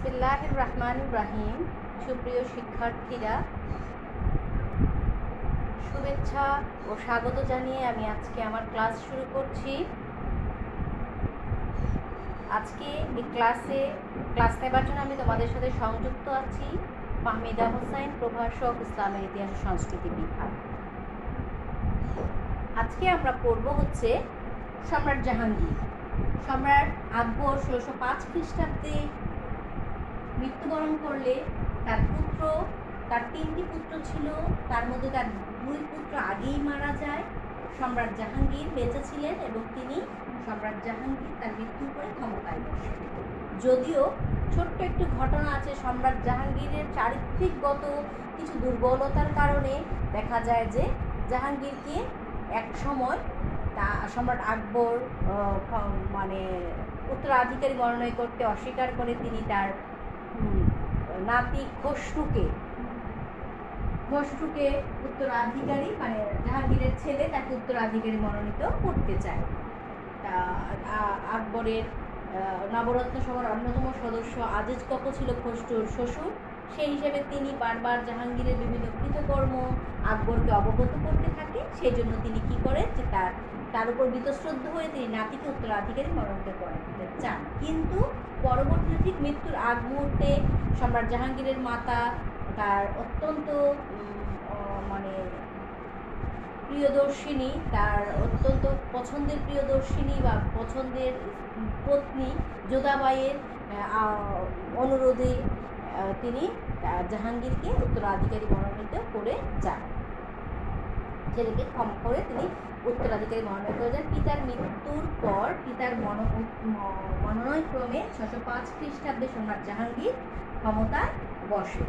বিসমিল্লাহির রহমানির রহিম। সুপ্রিয় শিক্ষার্থীরা, শুভেচ্ছা ও স্বাগত জানিয়ে আমি আজকে আমার ক্লাস শুরু করছি। আজকে এই ক্লাস নেবার জন্য আমি তোমাদের সাথে সংযুক্ত আছি ফাহমিদা হোসেন, প্রভাষক, ইসলামের ইতিহাস ও সংস্কৃতি বিভাগ। আজকে আমরা পড়ব হচ্ছে সম্রাট জাহাঙ্গীর। সম্রাট আকবর 1605 খ্রিস্টাব্দে মৃত্যুবরণ করলে তার 3টি পুত্র ছিল, তার মধ্যে তার 2 পুত্র আগেই মারা যায়। সম্রাট জাহাঙ্গীর বেঁচে ছিলেন এবং তিনি সম্রাট জাহাঙ্গীর তার মৃত্যুর পরে ক্ষমতায় বসেন। যদিও ছোট্ট একটু ঘটনা আছে, সম্রাট জাহাঙ্গীরের চারিত্রিকগত কিছু দুর্বলতার কারণে দেখা যায় যে জাহাঙ্গীরকে এক সময় সম্রাট আকবর উত্তরাধিকারী মনোনয়ন করতে অস্বীকার করে তিনি তার নাতি খসরুকে উত্তরাধিকারী জাহাঙ্গীরের ছেলে তাকে উত্তরাধিকারী মনোনীত করতে চায়। আকবরের নবরত্ন সভার অন্যতম সদস্য আজিজ ককো ছিল খসরুর শ্বশুর। সেই হিসেবে তিনি বারবার জাহাঙ্গীরের বিভিন্ন কৃতকর্ম আকবরকে অবগত করতে থাকে। সেই জন্য তিনি কি করেন যে তার উপর বীতশ্রদ্ধ হয়ে তিনি নাতিকে উত্তরাধিকারী মনোনীত করতে চান। কিন্তু পরবর্তীতে ঠিক মৃত্যুর আগ মুহূর্তে সম্রাট জাহাঙ্গীরের মাতা তার অত্যন্ত প্রিয়দর্শিনী, তার অত্যন্ত পছন্দের প্রিয়দর্শিনী বা পছন্দের পত্নী যোধাবাইয়ের অনুরোধে তিনি জাহাঙ্গীরকে উত্তরাধিকারী মনোনীত করে যান। ছেলেকে ক্ষমা করে তিনি উত্তরাধিকারী মনোনয়ন করে যান। পিতার মৃত্যুর পর পিতার মনোনয়ন ক্রমে 1605 খ্রিস্টাব্দে সম্রাট জাহাঙ্গীর ক্ষমতায় বসে।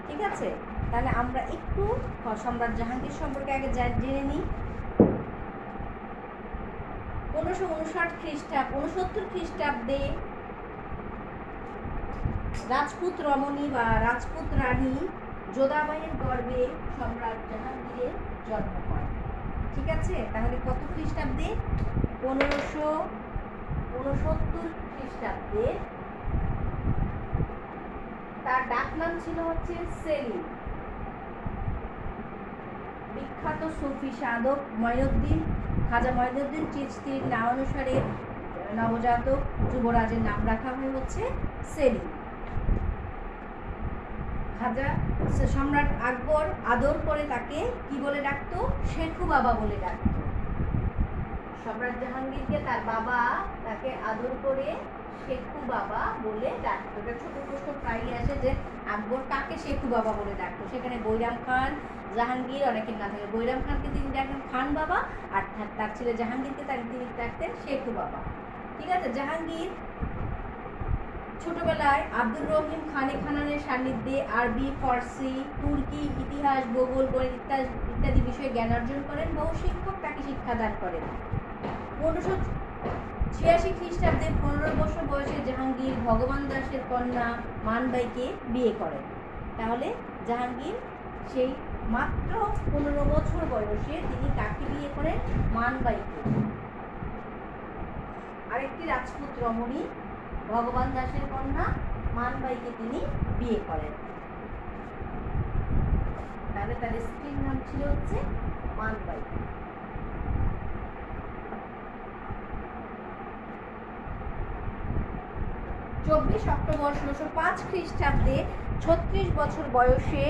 ঠিক আছে, তাহলে আমরা একটু সম্রাট জাহাঙ্গীর সম্পর্কে আগে জেনে নিই। 1559 খ্রিস্টাব্দে রাজপুত রমণী বা রাজপুত রানী যোধাবাইয়ের গর্ভে সম্রাট জাহাঙ্গীরের জন্ম হয়। ঠিক আছে, তাহলে কত খ্রিস্টাব্দে? 1569 খ্রিস্টাব্দে। তার ডাক নাম ছিল হচ্ছে সেলিম। বিখ্যাত সুফি সাধক খাজা মঈনুদ্দিন চিশতির নামানুসারে নবজাতক যুবরাজের নাম রাখা হয় হচ্ছে সেলিম। সম্রাট আকবর আদর করে তাকে কি বলে ডাকতো? শেখু বাবা বলে ডাকতো। সম্রাট জাহাঙ্গীরকে তার বাবা তাকে আদর করে শেখু বাবা বলে ডাকতো। এটা ছোট প্রশ্ন প্রায়ই আসে যে আকবর কাকে শেখু বাবা বলে ডাকতো। সেখানে বৈরাম খান, জাহাঙ্গীর অনেকের না থাকে। বৈরাম খানকে তিনি ডাকতেন খান বাবা, আর তার ছেলে জাহাঙ্গীরকে তিনি ডাকতেন শেখু বাবা। ঠিক আছে, জাহাঙ্গীর ছোটবেলায় আব্দুর রহিম খানে খানানের সান্নিধ্যে আরবি, ফার্সি, তুর্কি, ইতিহাস, ভূগোল, গণিত ইত্যাদি বিষয়ে জ্ঞান অর্জন করেন। বহু শিক্ষক তাকে শিক্ষাদান করেন। 1586 খ্রিস্টাব্দে 15 বছর বয়সে জাহাঙ্গীর ভগবান দাসের কন্যা মানবাইকে বিয়ে করেন। তাহলে জাহাঙ্গীর সেই মাত্র 15 বছর বয়সে তিনি কাকে বিয়ে করেন? মানবাইকে। আরেকটি রাজপুত রমণী ভগবান দাসের কন্যা মানবাইকে তিনি বিয়ে করেন। তাহলে তার স্ত্রীর নাম ছিল হচ্ছে মানবাই। অক্টোবর 1605 খ্রিস্টাব্দে 36 বছর বয়সে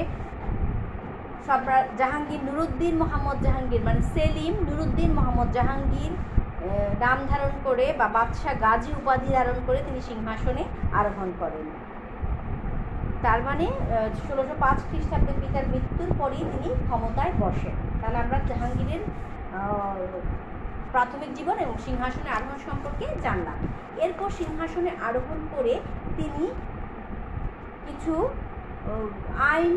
সম্রাট জাহাঙ্গীর নুরুদ্দিন মোহাম্মদ জাহাঙ্গীর সেলিম নুরুদ্দিন মোহাম্মদ জাহাঙ্গীর নাম ধারণ করে বা বাদশাহ গাজী উপাধি ধারণ করে তিনি সিংহাসনে আরোহণ করেন। তার 1605 খ্রিস্টাব্দে পিতার মৃত্যুর পরেই তিনি ক্ষমতায় বসেন। তাহলে আমরা জাহাঙ্গীরের প্রাথমিক জীবন এবং সিংহাসনে আরোহণ সম্পর্কে জানলাম। এরপর সিংহাসনে আরোহণ করে তিনি কিছু আইন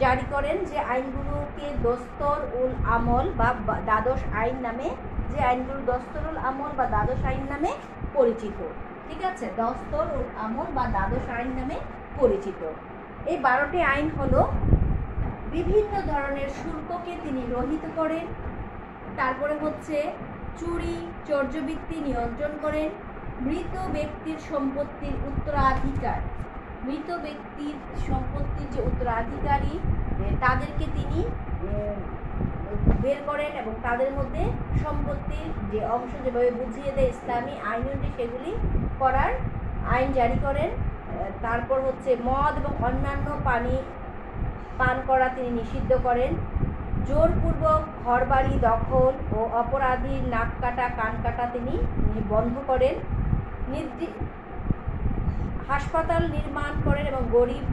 জারি করেন, যে আইনগুলোকে দস্তর উল আমল বা দ্বাদশ আইন নামে, যে আইনগুলো দস্তর উল আমল বা দ্বাদশ আইন নামে পরিচিত। ঠিক আছে, দস্তর উল আমল বা দ্বাদশ আইন নামে পরিচিত। এই 12টি আইন হলো বিভিন্ন ধরনের শুল্ককে তিনি রহিত করেন। তারপরে হচ্ছে চুরি চর্যবৃত্তি নিয়ন্ত্রণ করেন, মৃত ব্যক্তির সম্পত্তির উত্তরাধিকার, মৃত ব্যক্তির সম্পত্তির যে উত্তরাধিকারী তাদেরকে তিনি বের করেন এবং তাদের মধ্যে সম্পত্তির যে অংশ যেভাবে বুঝিয়ে দেয় ইসলামী আইন অনুযায়ী সেগুলি করার আইন জারি করেন। তারপর হচ্ছে মদ এবং অন্যান্য পান করা তিনি নিষিদ্ধ করেন। জোরপূর্বক ঘরবাড়ি দখল ও অপরাধীর নাক কাটা কান কাটা তিনি বন্ধ করেন। হাসপাতাল নির্মাণ করেন এবং গরিব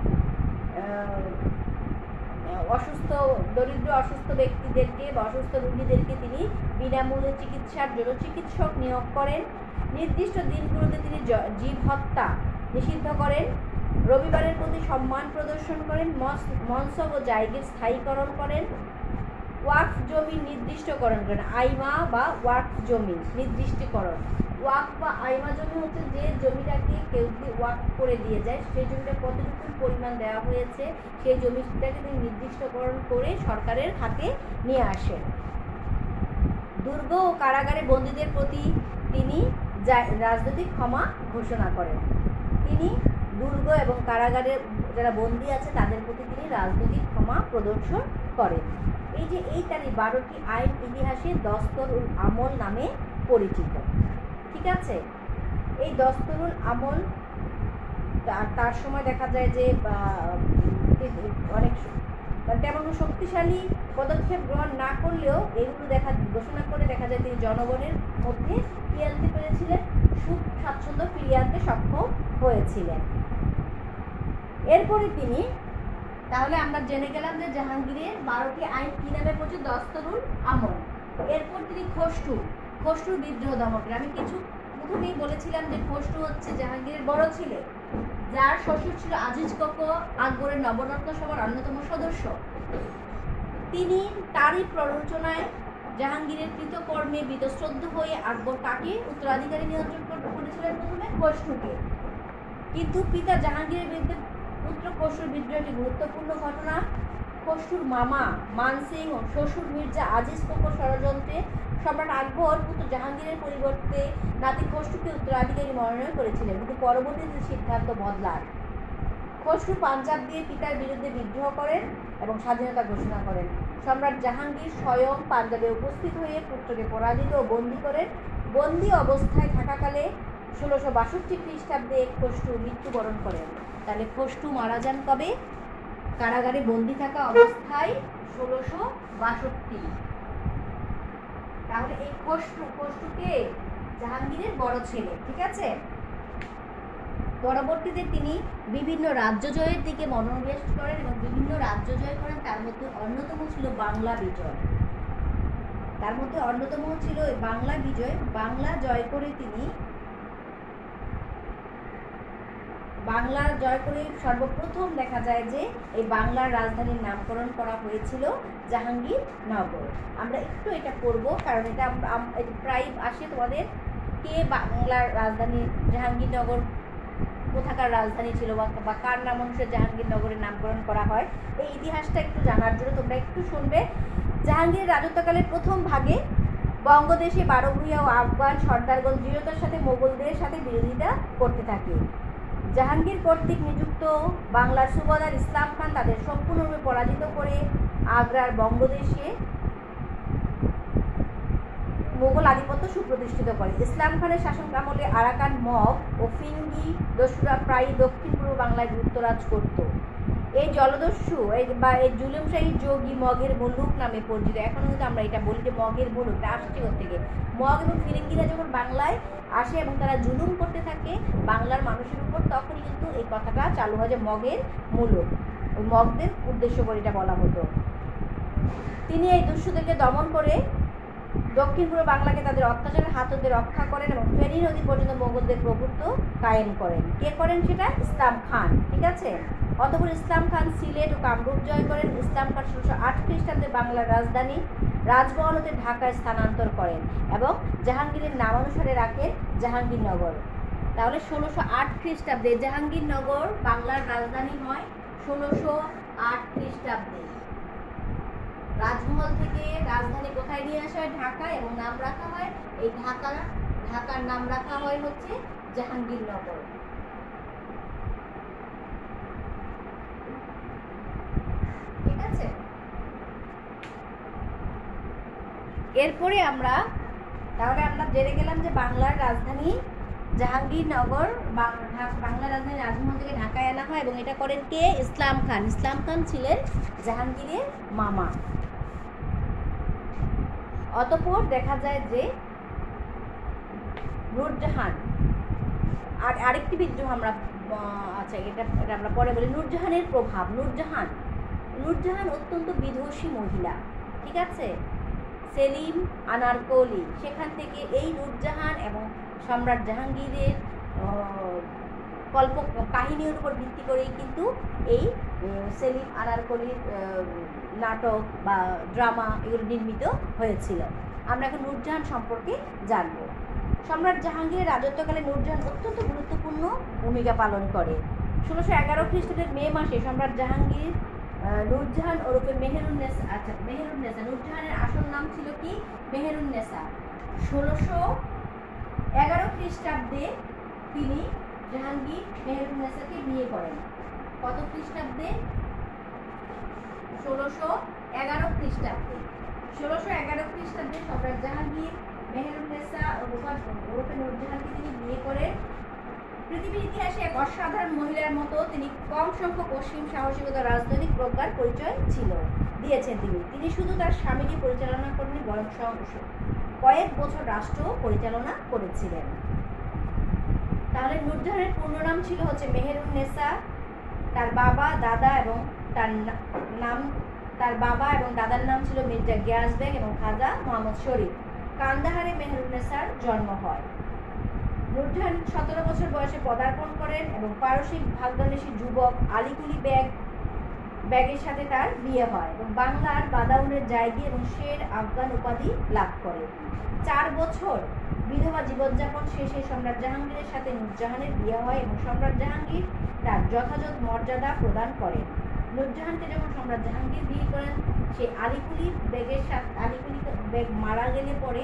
দরিদ্র অসুস্থ ব্যক্তিদেরকে বা অসুস্থ রোগীদেরকে তিনি বিনামূল্যে চিকিৎসার জন্য চিকিৎসক নিয়োগ করেন। নির্দিষ্ট দিনগুলোতে তিনি জীব হত্যা নিষিদ্ধ করেন। রবিবারের প্রতি সম্মান প্রদর্শন করেন। মনসব ও জায়গির স্থায়ীকরণ করেন। ওয়াকফ জমি নির্দিষ্টকরণ করেন। আইমা বা ওয়াকফ জমি নির্দিষ্টকরণ। ওয়াকফ বা আইমা জমি হচ্ছে যে জমিটাকে কেউ যদি ওয়াকফ করে দিয়ে যায় সেই জমিটা কতটুকু পরিমাণ দেওয়া হয়েছে সেই জমিটাকে তিনি নির্দিষ্টকরণ করে সরকারের হাতে নিয়ে আসেন। দুর্গ ও কারাগারে বন্দীদের প্রতি তিনি রাজনৈতিক ক্ষমা ঘোষণা করেন। তিনি দুর্গ এবং কারাগারে যারা বন্দী আছে তাদের প্রতি তিনি রাজনৈতিক ক্ষমা প্রদর্শন করেন। এই যে এই তার 12টি আইন ইতিহাসে দস্তরুল আমল নামে পরিচিত। ঠিক আছে, এই দস্তরুল আমল তার সময় দেখা যায় যে অনেক তেমন শক্তিশালী পদক্ষেপ গ্রহণ না করলেও এগুলো ঘোষণা করে দেখা যায় তিনি জনগণের মধ্যে ফিরিয়ে আনতে পেরেছিলেন, সুখ স্বাচ্ছন্দ্য ফিরিয়ে আনতে সক্ষম হয়েছিলেন। এরপরে তিনি তাহলে আমরা জেনে গেলাম যে জাহাঙ্গীরের 12টি আইন কি নামে পরিচিত? দস্তরুল আমল। এরপর তিনি খসরু বিদ্রোহ দমন করেন। আমি কিছু প্রথমেই বলেছিলাম যে খসরু হচ্ছে জাহাঙ্গীরের বড় ছেলে, যার শ্বশুর ছিল আজিজ কোকো, আকবরের নবরত্ন সভার অন্যতম সদস্য। তিনি তারই প্ররোচনায় জাহাঙ্গীরের কৃতকর্মে বীতশ্রদ্ধ হয়ে আকবর কাকে উত্তরাধিকারী নিয়ন্ত্রণ করেছিলেন? প্রথমে খসরুকে। কিন্তু পিতা জাহাঙ্গীরের বিরুদ্ধে পুত্র খসরুর বিদ্রোহ একটি গুরুত্বপূর্ণ ঘটনা। খসরুর মামা মান সিং ও শ্বশুর মির্জা আজিজ কোকোর ষড়যন্ত্রে সম্রাট আকবর পুত্র জাহাঙ্গীরের পরিবর্তে নাতি খসরুকে উত্তরাধিকারী মনোনয়ন করেছিলেন, কিন্তু পরবর্তীতে সিদ্ধান্ত বদলান। খসরু পাঞ্জাব দিয়ে পিতার বিরুদ্ধে বিদ্রোহ করেন এবং স্বাধীনতা ঘোষণা করেন। সম্রাট জাহাঙ্গীর স্বয়ং পাঞ্জাবে উপস্থিত হয়ে পুত্রকে পরাজিত ও বন্দী করেন। বন্দী অবস্থায় থাকাকালে 1662 খ্রিস্টাব্দে খসরু মৃত্যুবরণ করেন। তাহলে খসরু মারা যান কবে? কারাগারে বন্দী থাকা অবস্থায় 1662। তাহলে এই খসরুকে জাহাঙ্গীরের বড় ছেলে। ঠিক আছে, পরবর্তীতে তিনি বিভিন্ন রাজ্য জয়ের দিকে মনোনিবেশ করেন এবং বিভিন্ন রাজ্য জয় করেন। তার মধ্যে অন্যতম ছিল বাংলা বিজয়। বাংলা বিজয়। বাংলা জয় করে তিনি সর্বপ্রথম দেখা যায় যে এই বাংলার রাজধানীর নামকরণ করা হয়েছিল জাহাঙ্গীরনগর। আমরা একটু এটা করব কারণ এটা প্রায় আসে তোমাদের, কে বাংলার রাজধানী জাহাঙ্গীরনগর কোথাকার রাজধানী ছিল বা কার নাম অনুসারে জাহাঙ্গীরনগরের নামকরণ করা হয়, এই ইতিহাসটা একটু জানার জন্য তোমরা একটু শুনবে। জাহাঙ্গীরের রাজত্বকালের প্রথম ভাগে বঙ্গদেশে 12 ভূঁইয়া ও আফগান সর্দারগণ দৃঢ়তার সাথে মোগলদের সাথে বিরোধিতা করতে থাকে। জাহাঙ্গীর কর্তৃক নিযুক্ত বাংলার সুবাদার ইসলাম খান তাদের সম্পূর্ণরূপে পরাজিত করে আগ্রার বঙ্গদেশে মোগল আধিপত্য সুপ্রতিষ্ঠিত করে। ইসলাম খানের শাসনামলে আরাকান মগ ও ফিঙ্গি দস্যুরা প্রায়ই দক্ষিণ পূর্ব বাংলায় যুক্তরাজ করত। এই জলদস্যু এই জুলুমশাহী যোগী মগের মুলুক নামে পরিচিত। এখনও কিন্তু আমরা এটা বলি যে মগের মুলুক, আসছে ওর থেকে। মগ এবং ফিরিঙ্গিরা যখন বাংলায় আসে এবং তারা জুলুম করতে থাকে বাংলার মানুষের উপর, তখনই কিন্তু এই কথাটা চালু হয় যে মগের মুলুক। ওই মগদের উদ্দেশ্য করে এটা বলা হতো। তিনি এই দস্যুদেরকে দমন করে দক্ষিণ পূর্ব বাংলাকে তাদের অত্যাচারের হাত হতে রক্ষা করেন এবং ফেনী নদী পর্যন্ত মোগলদের প্রভুত্ব কায়েম করেন। কে করেন সেটা? ইসলাম খান। ঠিক আছে, অতঃপর ইসলাম খান সিলেট ও কামরূপ জয় করেন। ইসলাম খান 1608 খ্রিস্টাব্দে বাংলার রাজধানী রাজমহল হতে ঢাকায় স্থানান্তর করেন এবং জাহাঙ্গীরের নামানুসারে রাখেন জাহাঙ্গীরনগর। তাহলে 1608 খ্রিস্টাব্দে জাহাঙ্গীরনগর বাংলার রাজধানী হয় 1608 খ্রিস্টাব্দে। রাজমহল থেকে রাজধানী কোথায় নিয়ে আসা হয়? ঢাকা, এবং নাম রাখা হয় এই ঢাকার নাম রাখা হয় হচ্ছে জাহাঙ্গীরনগর। ঠিক আছে, এরপরে আমরা জেনে গেলাম যে বাংলার রাজধানী জাহাঙ্গীরনগর, বাংলার রাজধানী থেকে ঢাকায় আনা হয় এবং এটা করেন কে? ইসলাম খান। ইসলাম খান ছিলেন জাহাঙ্গীরের মামা। অতঃপর দেখা যায় যে নূরজাহান, আর আরেকটি বিদ্রোহ আমরা আচ্ছা এটা আমরা পরে বলি। নূরজাহানের প্রভাব। নূরজাহান অত্যন্ত বিদুষী মহিলা। ঠিক আছে, সেলিম আনারকলি, সেখান থেকে এই নূরজাহান এবং সম্রাট জাহাঙ্গীরের কাহিনীর উপর ভিত্তি করেই কিন্তু এই সেলিম আনারকলির নাটক বা ড্রামা এগুলো নির্মিত হয়েছিল। আমরা এখন নূরজাহান সম্পর্কে জানব। সম্রাট জাহাঙ্গীরের রাজত্বকালে নূরজাহান অত্যন্ত গুরুত্বপূর্ণ ভূমিকা পালন করে। 1611 খ্রিস্টাব্দের মে মাসে সম্রাট জাহাঙ্গীর নূরজাহান ওরফে মেহেরুন্নেসা, নূরজাহানের আসল নাম ছিল কি? মেহেরুন্নেসা। 1611 খ্রিস্টাব্দে তিনি জাহাঙ্গীর মেহেরুন্নেসাকে বিয়ে করেন। কত খ্রিস্টাব্দে? 1611 খ্রিস্টাব্দে। 1611 খ্রিস্টাব্দে সম্রাট জাহাঙ্গীর মেহেরুন্নেসা ওরফে নূরজাহানকে তিনি বিয়ে করেন। পৃথিবীর ইতিহাসে এক অসাধারণ মহিলার মতো তিনি কম সংখ্যক অসীম সাহসিকতা রাজনৈতিক প্রজ্ঞার পরিচয় দিয়েছেন। তিনি শুধু তার স্বামীকে পরিচালনা করেন, বরং কয়েক বছর রাষ্ট্র পরিচালনা করেছিলেন। তাহলে নূরজাহানের পূর্ণ নাম ছিল হচ্ছে মেহেরুন্নেসা। তার বাবা এবং দাদার নাম ছিল মির্জা গিয়াস বেগ এবং খাজা মোহাম্মদ শরীফ। কান্দাহারে মেহেরুন্নেসার জন্ম হয়। নূরজাহান 17 বছর বয়সে পদার্পণ করেন এবং পারসিক ভাগ্যান্বেষী যুবক আলীকুলি বেগের সাথে তার বিয়ে হয় এবং বাংলার বাদাউনের জায়গি এবং শের আফগান উপাধি লাভ করে। 4 বছর বিধবা জীবনযাপন শেষে সম্রাট জাহাঙ্গীরের সাথে নূরজাহানের বিয়ে হয় এবং সম্রাট জাহাঙ্গীর তার যথাযথ মর্যাদা প্রদান করেন। নূরজাহানকে যখন সম্রাট জাহাঙ্গীর বিয়ে করেন, সে আলীকুলি বেগ মারা গেলে পরে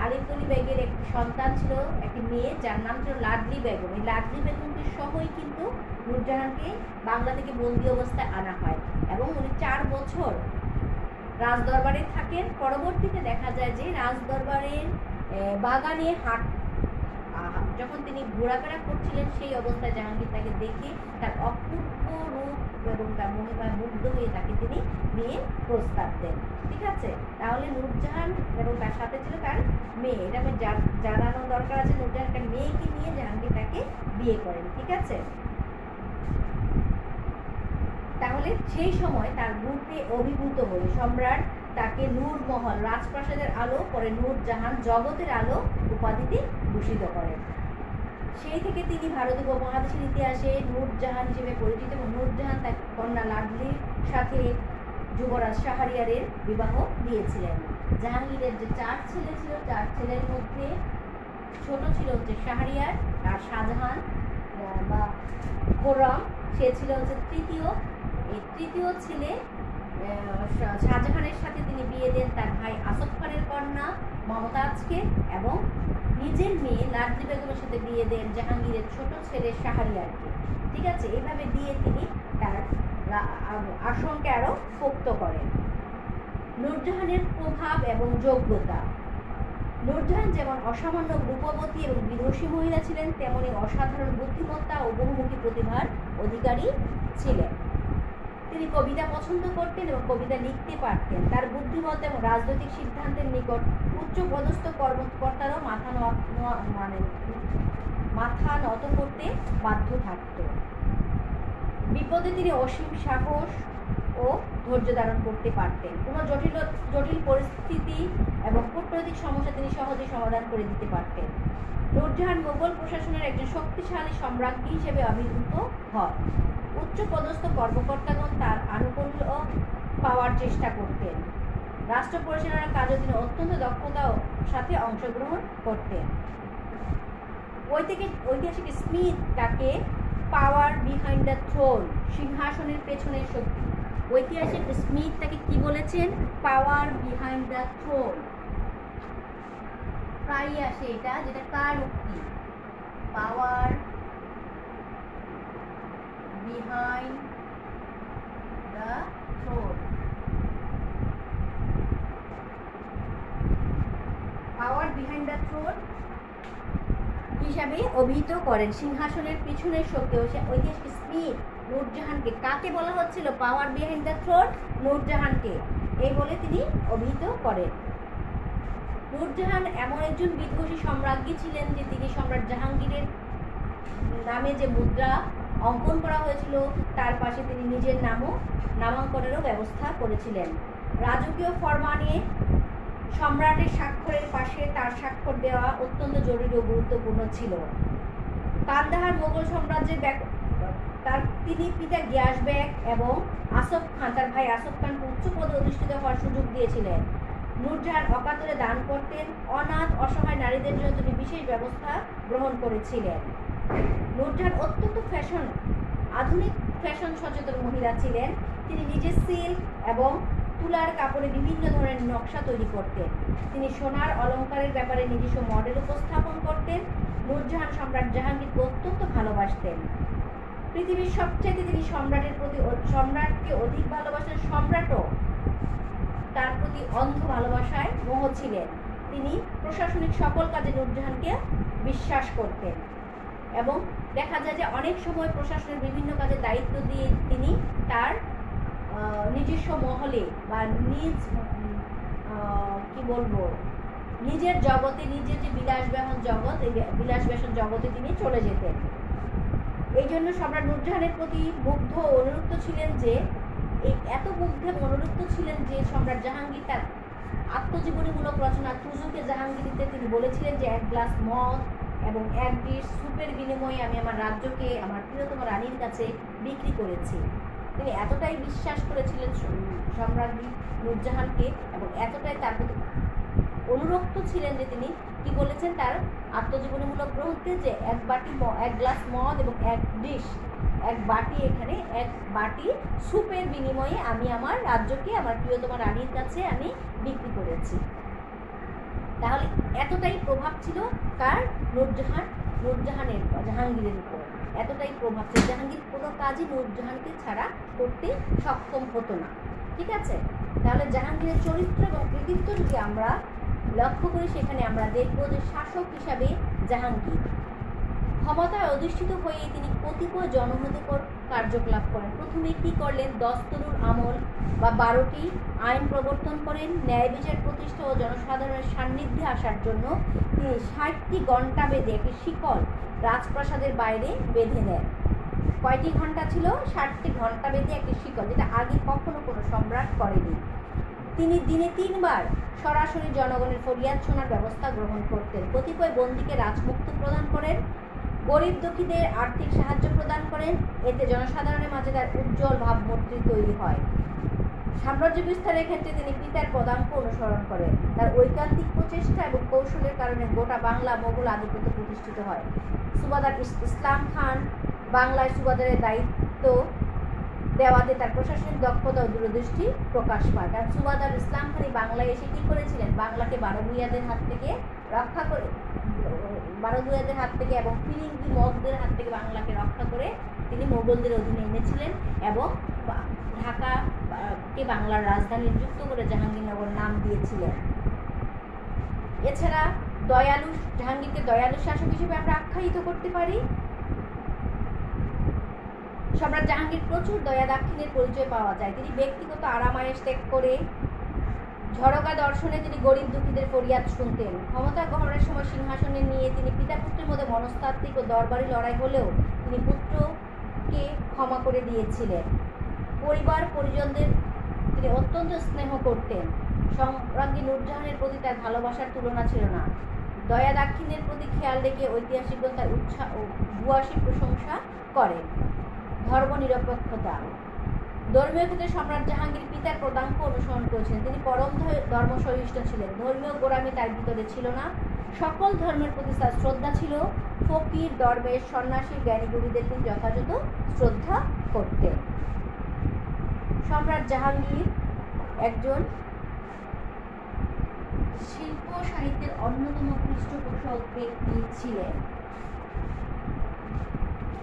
আলীকুলি বেগের একটি সন্তান ছিল, একটি মেয়ে, যার নাম ছিল লাডলি বেগম। এই লাডলি বেগমকে সহই কিন্তু নূরজাহানকে বাংলা থেকে বন্দি অবস্থায় আনা হয় এবং উনি 4 বছর রাজদরবারে থাকেন। পরবর্তীতে দেখা যায় যে রাজদরবারের বাগানে যখন তিনি ঘোরাফেরা করছিলেন, সেই অবস্থায় জাহাঙ্গীর তাকে দেখে তার অপূর্ব রূপ এবং তার মহিমায় মুগ্ধ হয়ে তাকে তিনি বিয়ের প্রস্তাব দেন। ঠিক আছে, তাহলে নূরজাহান এবং তার সাথে ছিল তার মেয়ে। এটা আমি জানানো দরকার আছে। নূরজাহান একটা মেয়েকে নিয়ে জাহাঙ্গীর তাকে বিয়ে করেন। ঠিক আছে, তাহলে সেই সময় তার রূপে অভিভূত হয়ে সম্রাট তাকে নূরমহল, রাজপ্রাসাদের আলো, পরে নূরজাহান, জগতের আলো উপাধিতে ভূষিত করেন। সেই থেকে তিনি ভারতীয় উপমহাদেশের ইতিহাসে নূরজাহান হিসেবে পরিচিত এবং নূরজাহান তার কন্যা লাডলির সাথে যুবরাজ শাহরিয়ারের বিবাহ দিয়েছিলেন। জাহাঙ্গীরের যে 4 ছেলে ছিল, 4 ছেলের মধ্যে ছোট ছিল হচ্ছে শাহরিয়ার, আর শাহজাহান বা খোরম সে ছিল হচ্ছে তৃতীয়। এই তৃতীয় ছেলে শাহজাহানের সাথে তিনি বিয়ে দেন তার ভাই আসফ খানের কন্যা মমতাজকে এবং নিজের মেয়ে লাডলি বেগমের সাথে বিয়ে দেন জাহাঙ্গীরের ছোট ছেলে শাহরিয়ারকে। ঠিক আছে, এইভাবে দিয়ে তিনি তার আসনকে আরও পোক্ত করেন। নূরজাহানের প্রভাব এবং যোগ্যতা। নূরজাহান যেমন অসামান্য রূপবতী এবং বিদুষী মহিলা ছিলেন, তেমনি অসাধারণ বুদ্ধিমত্তা ও বহুমুখী প্রতিভার অধিকারী ছিলেন। তিনি কবিতা পছন্দ করতেন এবং কবিতা লিখতে পারতেন। তার বুদ্ধিমত্তা এবং রাজনৈতিক সিদ্ধান্তের নিকট উচ্চ পদস্থ কর্মকর্তারাও মাথা নত করতে বাধ্য থাকত। বিপদে তিনি অসীম সাহস ও ধৈর্য ধারণ করতে পারতেন। কোনো জটিল পরিস্থিতি এবং কূটনৈতিক সমস্যা তিনি সহজেই সমাধান করে দিতে পারতেন। নূরজাহান মোগল প্রশাসনের একজন শক্তিশালী সম্রাজ্ঞী হিসেবে আবির্ভূত হন। উচ্চ পদস্থ কর্মকর্তাগণ তার আনুকূল্য পাওয়ার চেষ্টা করতেন। রাষ্ট্র পরিচালনার কাজে তিনি অত্যন্ত দক্ষতার সাথে অংশগ্রহণ করতেন। ঐতিহাসিক স্মিথ তাকে পাওয়ার বিহাইন্ড দ্য থ্রোন, সিংহাসনের পেছনের শক্তি। ঐতিহাসিক স্মিথ তাকে কি বলেছেন? Power behind the throne. প্রায়ই আসে এটা, যেটা কার উক্তি, power behind the throne, power behind the throne হিসাবে অভিহিত করেন। সিংহাসনের পিছনের শক্তি ঐতিহাসিক স্মিথ নূরজাহানকে, কাকে বলা হচ্ছিল পাওয়ার বিহাইন্ড দ্য থ্রোন? নূরজাহানকে এই বলে তিনি অভিহিত করেন। নূরজাহান এমন একজন বিধ্বংসী সম্রাজ্ঞী ছিলেন যে তিনি সম্রাট জাহাঙ্গীরের নামে যে মুদ্রা অঙ্কন করা হয়েছিল তার পাশে তিনি নিজের নামাঙ্কনেরও ব্যবস্থা করেছিলেন। রাজকীয় ফরমানে সম্রাটের স্বাক্ষরের পাশে তার স্বাক্ষর দেওয়া অত্যন্ত জরুরি ও গুরুত্বপূর্ণ ছিল। কান্দাহার মোগল সাম্রাজ্যের তিনি পিতা গিয়াস বেগ এবং আসফ খান, তার ভাই আসফ খানকে উচ্চ পদে অধিষ্ঠিত হওয়ার সুযোগ দিয়েছিলেন। নূরজাহান অকাতরে দান করতেন। অনাথ অসহায় নারীদের জন্য তিনি বিশেষ ব্যবস্থা গ্রহণ করেছিলেন। নূরজাহান অত্যন্ত আধুনিক ফ্যাশন সচেতন মহিলা ছিলেন। তিনি নিজে সিল্ক এবং তুলার কাপড়ে বিভিন্ন ধরনের নকশা তৈরি করতেন। তিনি সোনার অলংকারের ব্যাপারে নিজস্ব মডেল উপস্থাপন করতেন। নূরজাহান সম্রাট জাহাঙ্গীরকে অত্যন্ত ভালোবাসতেন। পৃথিবীর সবচেয়ে তিনি সম্রাটকে অধিক ভালোবাসেন। সম্রাটও তার প্রতি অন্ধ ভালোবাসায় মোহ ছিলেন। তিনি প্রশাসনিক সকল কাজে নূরজাহানকে বিশ্বাস করতেন এবং দেখা যায় যে অনেক সময় প্রশাসনের বিভিন্ন কাজে দায়িত্ব দিয়ে তিনি তার নিজস্ব মহলে বা নিজের জগতে, নিজের যে বিলাসব্যসন জগৎ, এই বিলাসব্যসন জগতে তিনি চলে যেতেন। এই জন্য সম্রাট নূরজাহানের প্রতি মুগ্ধ অনুরক্ত ছিলেন যে এত মুগ্ধ এবং অনুরক্ত ছিলেন যে সম্রাট জাহাঙ্গীর তার আত্মজীবনীমূলক রচনা তুজুকে জাহাঙ্গীরিতে তিনি বলেছিলেন যে এক গ্লাস মদ এবং এক ডিশ স্যুপের বিনিময়ে আমি আমার রাজ্যকে আমার প্রিয়তম রানীর কাছে বিক্রি করেছি। তিনি এতটাই বিশ্বাস করেছিলেন সম্রাজ্ঞী নূরজাহানকে এবং এতটাই তার প্রতি অনুরক্ত ছিলেন যে তিনি কি বলেছেন তার আত্মজীবনীমূলক গ্রন্থে যে এক গ্লাস মদ এবং এক বাটি স্যুপের বিনিময়ে আমি আমার রাজ্যকে আমার প্রিয়তম রানীর কাছে আমি বিক্রি করেছি। তাহলে এতটাই প্রভাব ছিল কার? জাহাঙ্গীরের উপর এতটাই প্রভাব ছিল। জাহাঙ্গীর কোনো কাজই নূরজাহানকে ছাড়া করতে সক্ষম হতো না। ঠিক আছে, তাহলে জাহাঙ্গীরের চরিত্র এবং কৃতিত্ব যদি আমরা লক্ষ্য করি সেখানে আমরা দেখব যে শাসক হিসাবে জাহাঙ্গীর ক্ষমতায় অধিষ্ঠিত হয়ে তিনি কতিপয় জনহিতকর কার্যকলাপ করেন। প্রথমে কি করলেন? দস্তরুর আমল বা 12টি আইন প্রবর্তন করেন। ন্যায় বিচার প্রতিষ্ঠা ও জনসাধারণের সান্নিধ্যে আসার জন্য তিনি 60টি ঘণ্টা বেঁধে একটি শিকল রাজপ্রাসাদের বাইরে বেঁধে নেন। কয়টি ঘন্টা ছিল? 60টি ঘণ্টা বেঁধে একটি শিকল, যেটা আগে কখনো কোনো সম্রাট করেনি। তিনি দিনে 3 বার সরাসরি জনগণের ফরিয়াদ শোনার ব্যবস্থা গ্রহণ করতেন। কতিপয় বন্দীকে রাজমুক্ত প্রদান করেন। গরিব দুঃখীদের আর্থিক সাহায্য প্রদান করেন। এতে জনসাধারণের মাঝে তার উজ্জ্বল ভাবমূর্তি তৈরি হয়। সাম্রাজ্য বিস্তারের ক্ষেত্রে তিনি পিতার পদাঙ্ক অনুসরণ করেন। তার ঐকান্তিক প্রচেষ্টা এবং কৌশলের কারণে গোটা বাংলা মোগল আধিপত্য প্রতিষ্ঠিত হয়। সুবাদার ইসলাম খান বাংলায় সুবাদারের দায়িত্ব দেওয়াতে তার প্রশাসনিক দক্ষতা ও দূরদৃষ্টি প্রকাশ পায়। কারণ সুবাদার ইসলাম খানই বাংলায় এসে কি করেছিলেন? বাংলাকে বারোভূঁইয়াদের হাত থেকে রক্ষা করে, বারোভূঁইয়াদের হাত থেকে এবং ফিরিঙ্গি মগদের হাত থেকে বাংলাকে রক্ষা করে তিনি মোগলদের অধীনে এনেছিলেন এবং ঢাকাকে বাংলার রাজধানী নিযুক্ত করে জাহাঙ্গীরনগর নাম দিয়েছিলেন। এছাড়া জাহাঙ্গীরকে দয়ালু শাসক হিসেবে আমরা আখ্যায়িত করতে পারি। সম্রাট জাহাঙ্গীর প্রচুর দয়া দাক্ষিণ্যের পরিচয় পাওয়া যায়। তিনি ব্যক্তিগত আরামায়েশ ত্যাগ করে ঝরোগা দর্শনে তিনি গরিব দুঃখীদের ফরিয়াদ শুনতেন। ক্ষমতা গ্রহণের সময় সিংহাসনে নিয়ে তিনি পিতা পুত্রের মধ্যে মনস্তাত্ত্বিক ও দরবারি লড়াই হলেও তিনি পুত্রকে ক্ষমা করে দিয়েছিলেন। পরিবার পরিজনদের তিনি অত্যন্ত স্নেহ করতেন। সম্রাজ্ঞী নূরজাহানের প্রতি তার ভালোবাসার তুলনা ছিল না। দয়া দাক্ষিণ্যের প্রতি খেয়াল রেখে ঐতিহাসিকগণ তার উৎসাহ ও ভূয়সী প্রশংসা করেন। ধর্মনিরপেক্ষতা। ধর্মীয় ক্ষেত্রে সম্রাট জাহাঙ্গীর পিতার পদাঙ্ক অনুসরণ করেছিলেন। তিনি পরম ধর্মসহিষ্ণু ছিলেন। ধর্মীয় গোঁড়ামি তার ভিতরে ছিল না। সকল ধর্মের প্রতি তার শ্রদ্ধা ছিল। ফকির, দরবেশ, সন্ন্যাসী, জ্ঞানীগুরুদের তিনি যথাযথ শ্রদ্ধা করতেন। সম্রাট জাহাঙ্গীর একজন শিল্প সাহিত্যের অন্যতম পৃষ্ঠপোষক ব্যক্তি ছিলেন।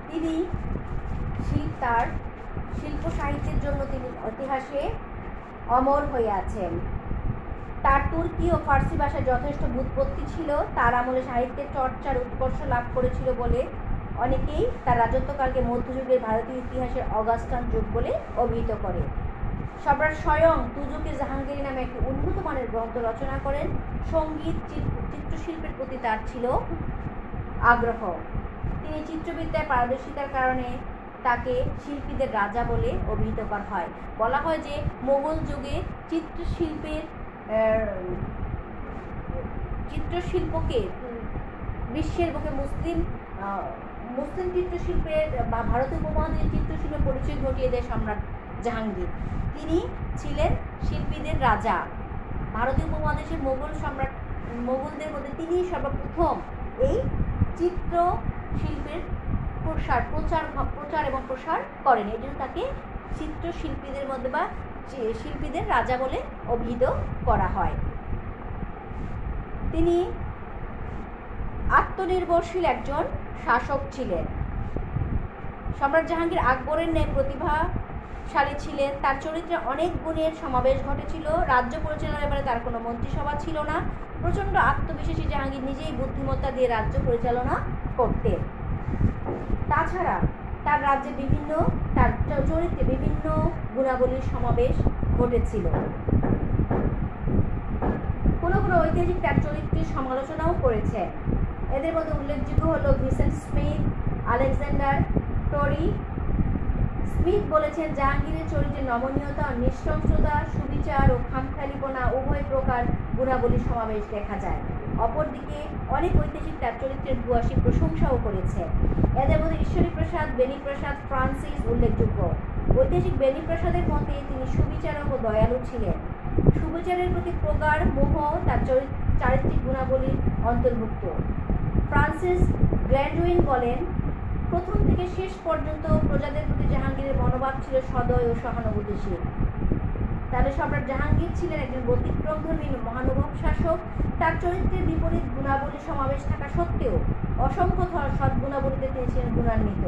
তিনি তার শিল্প সাহিত্যের জন্য তিনি ইতিহাসে অমর হয়ে আছেন। তার তুর্কি ও ফার্সি ভাষায় যথেষ্ট ব্যুৎপত্তি ছিল। তার আমলে সাহিত্যের চর্চার উৎকর্ষ লাভ করেছিল বলে অনেকেই তার রাজত্বকালকে মধ্যযুগের ভারতীয় ইতিহাসের অগাস্টান যুগ বলে অভিহিত করে। সম্রাট স্বয়ং তুজুকে জাহাঙ্গীর নামে একটি উন্নত মানের গ্রন্থ রচনা করেন। সঙ্গীত চিত্রশিল্পের প্রতি তার ছিল আগ্রহ। তিনি চিত্রবিদ্যায় পারদর্শিতার কারণে তাকে শিল্পীদের রাজা বলে অভিহিত করা হয়। বলা হয় যে মোগল যুগে চিত্রশিল্পকে বিশ্বের বুকে মুসলিম চিত্রশিল্পের বা ভারতীয় উপমহাদেশের চিত্রশিল্পের পরিচয় ঘটিয়ে দেয় সম্রাট জাহাঙ্গীর। তিনি ছিলেন শিল্পীদের রাজা। ভারতীয় উপমহাদেশের মোগলদের মধ্যে তিনি সর্বপ্রথম এই চিত্রশিল্পের প্রচার এবং প্রসার করেন। এই জন্য তাকে চিত্রশিল্পীদের মধ্যে বা শিল্পীদের রাজা বলে অভিহিত করা হয়। তিনি আত্মনির্ভরশীল একজন শাসক ছিলেন। সম্রাট জাহাঙ্গীর আকবরের ন্যায় প্রতিভাশালী ছিলেন। তার চরিত্রে অনেক গুণের সমাবেশ ঘটেছিল। রাজ্য পরিচালনার ব্যাপারে তার কোনো মন্ত্রিসভা ছিল না। প্রচণ্ড আত্মবিশ্বাসী জাহাঙ্গীর নিজেই বুদ্ধিমত্তা দিয়ে রাজ্য পরিচালনা করতেন। তাছাড়া তার রাজ্যে তার চরিত্রে বিভিন্ন গুণাবলীর সমাবেশ ঘটেছিল। কোনো ঐতিহাসিক তার চরিত্রের সমালোচনাও করেছে। এদের মধ্যে উল্লেখযোগ্য হল ভিসেন্ট স্মিথ, আলেকজান্ডার টোরি। স্মিথ বলেছেন, জাহাঙ্গীরের চরিত্রে নমনীয়তা, নৃশংসতা, সুবিচার ও খামখেয়ালিপনা উভয় প্রকার গুণাবলীর সমাবেশ দেখা যায়। অপরদিকে অনেক ঐতিহাসিক তার চরিত্রের ভূয়সী প্রশংসাও করেছে। এদের মধ্যে ঈশ্বরীপ্রসাদ, বেণীপ্রসাদ, ফ্রান্সিস উল্লেখযোগ্য। ঐতিহাসিক বেণীপ্রসাদের মতে তিনি সুবিচারক ও দয়ালু ছিলেন। সুবিচারের প্রতি প্রগাঢ় মোহ তার চারিত্রিক গুণাবলীর অন্তর্ভুক্ত। ফ্রান্সিস গ্র্যান্ডউইন বলেন, প্রথম থেকে শেষ পর্যন্ত প্রজাদের প্রতি জাহাঙ্গীরের মনোভাব ছিল সদয় ও সহানুভূতিশীল। তাহলে সম্রাট জাহাঙ্গীর ছিলেন একজন ব্যতিক্রমধর্মী মহানুভব শাসক। তার চরিত্রের বিপরীত গুণাবলী সমাবেশ থাকা সত্ত্বেও অসংখ্য সদ্গুণাবলীতে তিনি ছিলেন গুণান্বিত।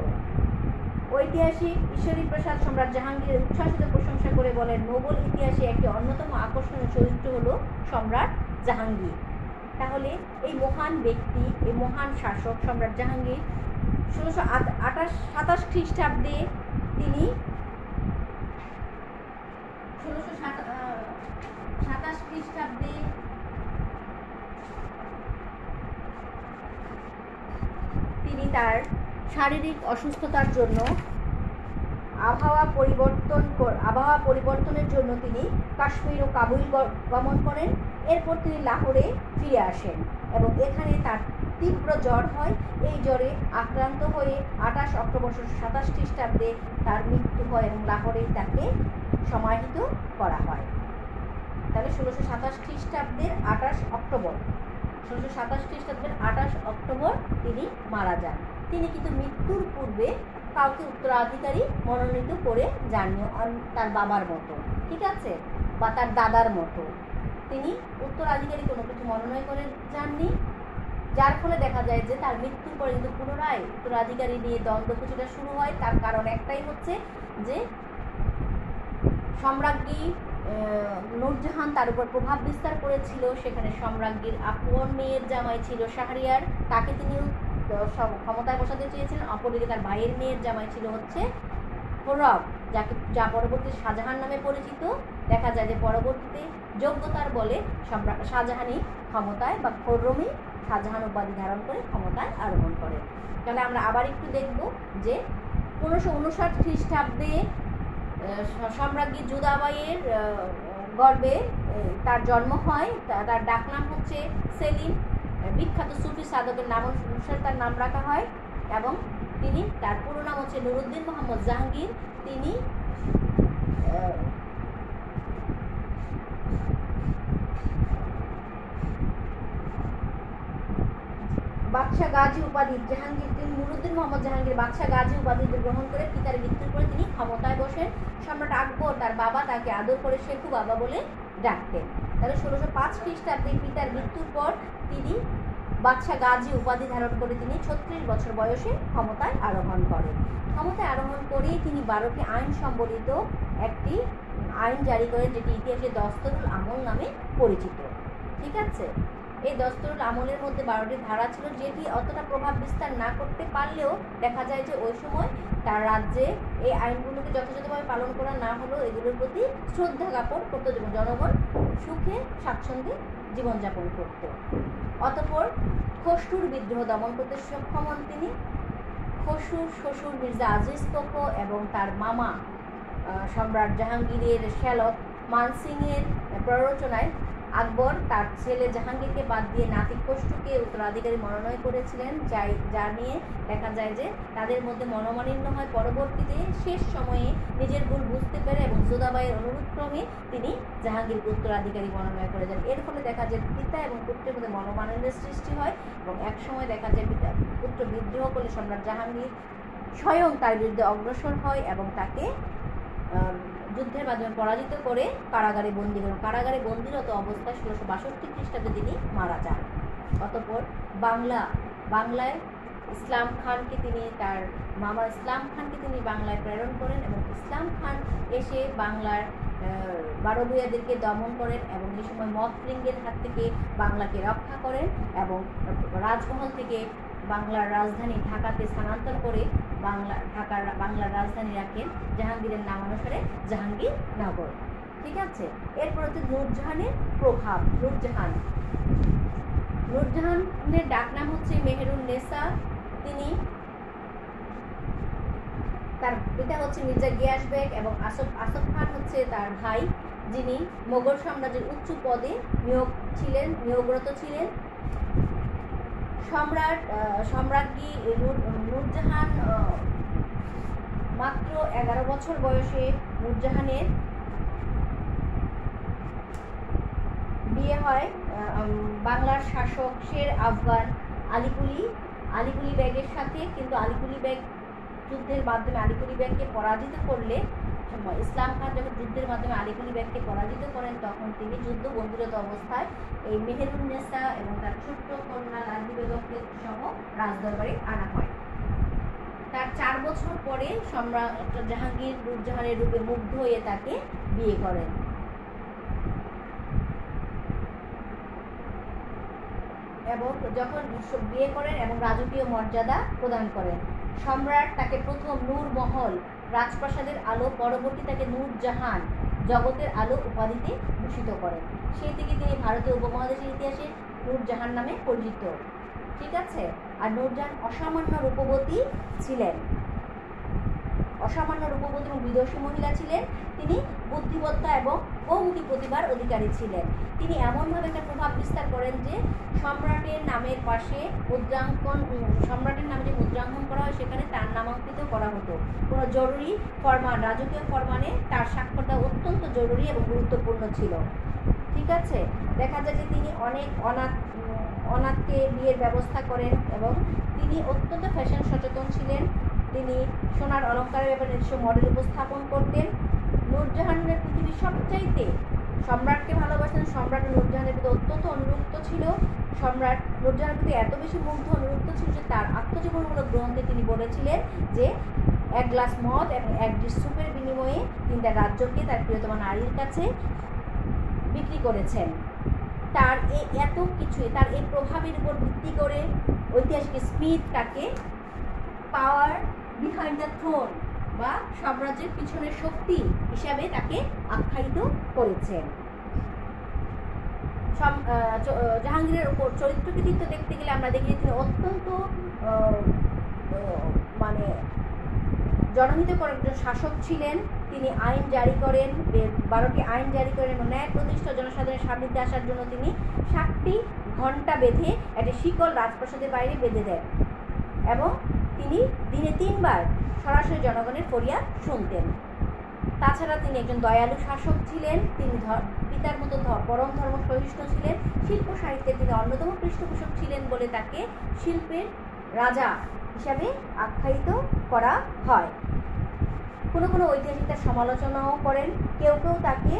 ঐতিহাসিক ঈশ্বরীপ্রসাদ সম্রাট জাহাঙ্গীরের উচ্ছ্বাসিত প্রশংসা করে বলেন, মোগল ইতিহাসে একটি অন্যতম আকর্ষণীয় চরিত্র হল সম্রাট জাহাঙ্গীর। তাহলে এই মহান ব্যক্তি, এই মহান শাসক সম্রাট জাহাঙ্গীর 1627 খ্রিস্টাব্দে তিনি 1627 খ্রিস্টাব্দে তিনি তার শারীরিক অসুস্থতার জন্য আবহাওয়া পরিবর্তনের জন্য তিনি কাশ্মীর ও কাবুল গমন করেন। এরপর তিনি লাহোরে ফিরে আসেন এবং এখানে তার তীব্র জ্বর হয়। এই জ্বরে আক্রান্ত হয়ে 28 অক্টোবর 1627 খ্রিস্টাব্দে তার মৃত্যু হয় এবং লাহোরেই তাকে সমাহিত করা হয়। তাহলে 1627 খ্রিস্টাব্দের 28 অক্টোবর তিনি মারা যান। তিনি কিন্তু মৃত্যুর পূর্বে কাউকে উত্তরাধিকারী মনোনীত করে যাননি, তার বাবার মতো, ঠিক আছে, বা তার দাদার মতো তিনি উত্তরাধিকারী কোনো কিছু মনোনয়ন করে যাননি। যার ফলে দেখা যায় যে তার মৃত্যুর পরে কিন্তু পুনরায় উত্তরাধিকারী নিয়ে দ্বন্দ্ব কিছুটা শুরু হয়। তার কারণ একটাই হচ্ছে যে সম্রাজ্ঞী নূরজাহান তার উপর প্রভাব বিস্তার করেছিল। সেখানে সম্রাজ্ঞীর আপন মেয়ের জামাই ছিল শাহরিয়ার, তাকে তিনি ক্ষমতায় বসাতে চেয়েছিলেন। অপরদিকে তার ভাইয়ের মেয়ের জামাই ছিল হচ্ছে খোররম, যা পরবর্তীতে শাহজাহান নামে পরিচিত। দেখা যায় যে পরবর্তীতে যোগ্যতার বলে শাহজাহানই ক্ষমতায় বা খোররমই শাহজাহান উপাধি ধারণ করে ক্ষমতায় আরোহণ করে। তাহলে আমরা আবার একটু দেখব যে 1559 খ্রিস্টাব্দে সম্রাজ্ঞী জুদাবাইয়ের গর্ভে তার জন্ম হয়। তার ডাকনাম হচ্ছে সেলিম। বিখ্যাত সুফি সাধকের নাম অনুসারে তার নাম রাখা হয় এবং তার পুরো নাম হচ্ছে নুরুদ্দিন মোহাম্মদ জাহাঙ্গীর। তিনি বাদশাহ গাজী উপাধি তিনি নুরুদ্দিন মোহাম্মদ জাহাঙ্গীর বাদশাহ গাজী উপাধি গ্রহণ করে পিতার মৃত্যুর পরে তিনি ক্ষমতায় বসেন। সম্রাট আকবর তার বাবা তাকে আদর করে শেখু বাবা বলে ডাকতেন। তাহলে 1605 খ্রিস্টাব্দে পিতার মৃত্যুর পর তিনি বাদশাহ গাজী উপাধি ধারণ করে তিনি 36 বছর বয়সে ক্ষমতায় আরোহণ করেন। ক্ষমতায় আরোহণ করেই তিনি 12টি আইন সম্বলিত একটি আইন জারি করেন, যেটি ইতিহাসে দস্তরুল আমল নামে পরিচিত। ঠিক আছে, এই দস্তরুল আমলের মধ্যে 12টি ধারা ছিল, যেটি অতটা প্রভাব বিস্তার না করতে পারলেও দেখা যায় যে ওই সময় তার রাজ্যে এই আইনগুলোকে যথাযথভাবে পালন করা না হলেও এগুলোর প্রতি শ্রদ্ধা জ্ঞাপন করতো এবং জনগণ সুখে স্বাচ্ছন্দ্যে জীবনযাপন করত। অতঃপর খসরুর বিদ্রোহ দমন করতে সক্ষম হন তিনি। খসরুর শ্বশুর মির্জা আজিজ কোকো এবং তার মামা সম্রাট জাহাঙ্গীরের শ্যালক মানসিংয়ের প্ররোচনায় আকবর তার ছেলে জাহাঙ্গীরকে বাদ দিয়ে নাতি খসরুকে উত্তরাধিকারী মনোনয়ন করেছিলেন, যা নিয়ে দেখা যায় যে তাদের মধ্যে মনোমালিন্য হয়। পরবর্তীতে শেষ সময়ে নিজের ভুল বুঝতে পেরে এবং যোধাবাইয়ের অনুরোধক্রমে তিনি জাহাঙ্গীরকে উত্তরাধিকারী মনোনয়ন করে যান। এর ফলে দেখা যায় পিতা এবং পুত্রের মধ্যে মনোমালিন্যের সৃষ্টি হয় এবং একসময় দেখা যায় পিতা পুত্র বিদ্রোহ করলে সম্রাট জাহাঙ্গীর স্বয়ং তার বিরুদ্ধে অগ্রসর হয় এবং তাকে যুদ্ধের মাধ্যমে পরাজিত করে কারাগারে বন্দী করেন। কারাগারে বন্দিরত অবস্থায় 1662 খ্রিস্টাব্দে তিনি মারা যান। অতঃপর বাংলায় ইসলাম খানকে তিনি তার মামা ইসলাম খানকে তিনি বাংলায় প্রেরণ করেন এবং ইসলাম খান এসে বাংলার বারবুয়াদেরকে দমন করেন এবং এই সময় মফলিঙ্গের হাত থেকে বাংলাকে রক্ষা করেন এবং রাজমহল থেকে বাংলার রাজধানী ঢাকাতে স্থানান্তর করে বাংলার রাজধানী রাখেন জাহাঙ্গীরের নামানুসারে জাহাঙ্গীরনগর। ঠিক আছে, এরপর হচ্ছে নূরজাহানের প্রভাব। নূরজাহানের ডাকনাম হচ্ছে মেহেরুন নেসা। তিনি তার পিতা হচ্ছে মির্জা গিয়াস বেগ এবং আসফ খান হচ্ছে তার ভাই, যিনি মোগল সাম্রাজ্যের উচ্চ পদে নিয়োগরত ছিলেন। সম্রাজ্ঞী নূরজাহান মাত্র 11 বছর বয়সে নূরজাহানের বিয়ে হয় বাংলার শাসক শের আফগান আলীকুলি বেগের সাথে। কিন্তু আলীকুলি বেগ যুদ্ধের মাধ্যমে আলীকুলি বেগকে পরাজিত করলে ইসলাম খান যখন যুদ্ধের মাধ্যমে আলীকুলি বেগকে পরাজিত করেন তখন তিনি যুদ্ধ বন্দিরত অবস্থায় এই মেহেরুন নেসা এবং তার ছোট্ট কন্যা লাড্ডু বেগমকে সহ রাজদরবারে আনা হয়। তার 4 বছর পরে সম্রাট জাহাঙ্গীর নূরজাহানের রূপে মুগ্ধ হয়ে তাকে বিয়ে করেন এবং যখন বিয়ে করেন এবং রাজকীয় মর্যাদা প্রদান করেন। সম্রাট তাকে প্রথম নূরমহল রাজপ্রাসাদের আলো, পরবর্তী তাকে নূরজাহান জগতের আলো উপাধিতে ভূষিত করেন। সেই থেকে তিনি ভারতীয় উপমহাদেশের ইতিহাসে নূরজাহান নামে পরিচিত। ঠিক আছে, আর নূরজাহান অসামান্য রূপবতী এবং বিদর্শী মহিলা ছিলেন। তিনি বুদ্ধিমত্তা এবং বহুমুখী প্রতিভার অধিকারী ছিলেন। তিনি এমনভাবে একটা প্রভাব বিস্তার করেন যে সম্রাটের নামের পাশে সম্রাটের নামে যে মুদ্রাঙ্কন করা হয় সেখানে তার নামাঙ্কিত করা হতো। কোনো জরুরি ফরমান, রাজকীয় ফরমানে তার স্বাক্ষরটা অত্যন্ত জরুরি এবং গুরুত্বপূর্ণ ছিল। ঠিক আছে, দেখা যায় যে তিনি অনেক অনাথকে বিয়ের ব্যবস্থা করেন এবং তিনি অত্যন্ত ফ্যাশন সচেতন ছিলেন। তিনি সোনার অলঙ্কারের ব্যাপারে নিজস্ব মডেল উপস্থাপন করতেন। নূরজাহানের পৃথিবীর সবচাইতে সম্রাটকে ভালোবাসেন। সম্রাট নূরজাহানের প্রতি অত্যন্ত অনুরক্ত ছিল। সম্রাট নূরজাহানের প্রতি এত বেশি মুগ্ধ অনুরক্ত ছিল যে তার আত্মজীবনমূলক গ্রন্থে তিনি বলেছিলেন যে 1 গ্লাস মদ এবং 1 ডিশ সুপের বিনিময়ে তিনি তার রাজ্যকে তার প্রিয়তমা নারীর কাছে বিক্রি করেছেন। তার এই প্রভাবের উপর ভিত্তি করে ঐতিহাসিক স্মিথ তাকে পাওয়ার বিহাইন্ড দ্য থ্রোন বা সাম্রাজ্যের পিছনের শক্তি হিসাবে তাকে আখ্যায়িত করেছেন। জাহাঙ্গীরের উপর চরিত্র কৃতিত্ব দেখতে গেলে আমরা দেখি তিনি অত্যন্ত জনহিতকর একজন শাসক ছিলেন। তিনি আইন জারি করেন, 12টি আইন জারি করেন এবং ন্যায় প্রতিষ্ঠা জনসাধারণের সান্নিধ্যে আসার জন্য তিনি 7টি ঘণ্টা বেঁধে একটি শিকল রাজপ্রাসাদের বাইরে বেঁধে দেন এবং তিনি দিনে 3 বার সরাসরি জনগণের ফরিয়াদ শুনতেন। তাছাড়া তিনি একজন দয়ালু শাসক ছিলেন। তিনি পিতার মতো পরম ধর্ম সহিষ্ণু ছিলেন। শিল্প সাহিত্যে তিনি অন্যতম পৃষ্ঠপোষক ছিলেন বলে তাকে শিল্পের রাজা হিসাবে আখ্যায়িত করা হয়। কোনো ঐতিহাসিক তার সমালোচনাও করেন। কেউ তাকে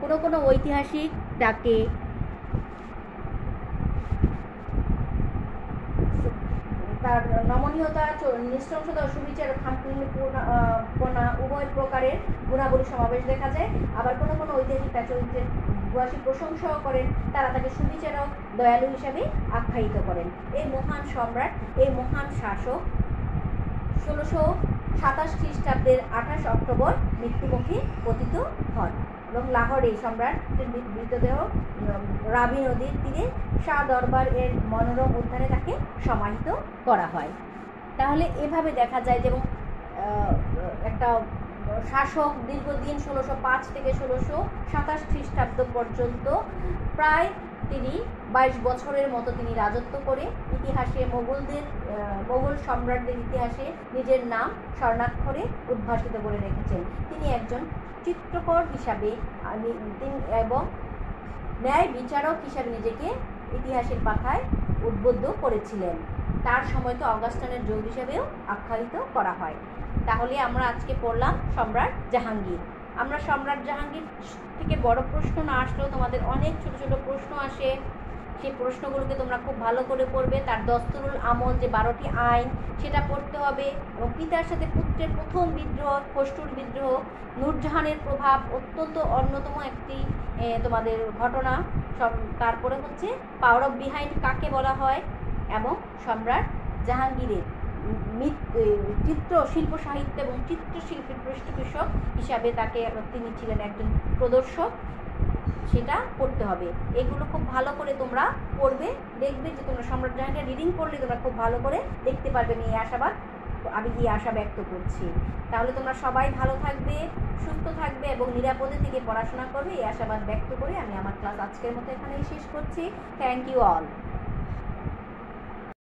কোনো কোনো ঐতিহাসিক তাকে তার নমনীয়তা, নৃশংসতা ও সুবিচার খামখেয়ালিপনা উভয় প্রকারের গুণাবলী সমাবেশ দেখা যায়। আবার কোনো কোনো ঐতিহাসিক তার চরিত্রের ভূয়সী প্রশংসাও করেন, তারা তাকে সুবিচারক, দয়ালু হিসাবে আখ্যায়িত করেন। এই মহান সম্রাট, এই মহান শাসক 1627 খ্রিস্টাব্দের 28 অক্টোবর মৃত্যুমুখে পতিত হন এবং লাহোরে সম্রাটের মৃতদেহ রাবি নদীর তীরে শাহ দরবার এর মনোরম উদ্যানে তাকে সমাহিত করা হয়। তাহলে এভাবে দেখা যায় যে একটা শাসক দীর্ঘদিন 1605 থেকে 1627 খ্রিস্টাব্দ পর্যন্ত প্রায় তিনি 22 বছরের মতো তিনি রাজত্ব করে ইতিহাসে মোগল সম্রাটদের ইতিহাসে নিজের নাম স্বর্ণাক্ষরে উদ্ভাসিত করে রেখেছেন। তিনি একজন চিত্রকর হিসাবে এবং ন্যায় বিচারক হিসাবে নিজেকে ইতিহাসের পাতায় উদ্বুদ্ধ করেছিলেন। তার সময়কে অগাস্টানের যুগ হিসেবেও আখ্যায়িত করা হয়। তাহলে আমরা আজকে পড়লাম সম্রাট জাহাঙ্গীর। আমরা সম্রাট জাহাঙ্গীর থেকে বড় প্রশ্ন না আসলেও তোমাদের অনেক ছোট ছোট প্রশ্ন আসে, সেই প্রশ্নগুলোকে তোমরা খুব ভালো করে পড়বে। তার দস্তুরুল আমল যে 12টি আইন সেটা পড়তে হবে এবং পিতার সাথে পুত্রের প্রথম বিদ্রোহ, খসরুর বিদ্রোহ, নূরজাহানের প্রভাব অত্যন্ত অন্যতম একটি তোমাদের ঘটনা। তারপরে হচ্ছে পাওয়ার অফ বিহাইন্ড কাকে বলা হয় এবং সম্রাট জাহাঙ্গীরের চিত্র শিল্প সাহিত্য এবং চিত্রশিল্পীর পৃষ্ঠপোষক হিসাবে তাকে তিনি ছিলেন একজন প্রদর্শক, সেটা পড়তে হবে। এগুলো খুব ভালো করে তোমরা পড়বে, দেখবে যে তোমরা সম্রাট জাহাঙ্গীর রিডিং করলে তোমরা খুব ভালো করে দেখতে পারবে। এই আশাবাদ আমি এই আশা ব্যক্ত করছি। তাহলে তোমরা সবাই ভালো থাকবে, সুস্থ থাকবে এবং নিরাপদে থেকে পড়াশোনা করবে এই আশাবাদ ব্যক্ত করে আমি আমার ক্লাস আজকের মতো এখানেই শেষ করছি। Thank you all.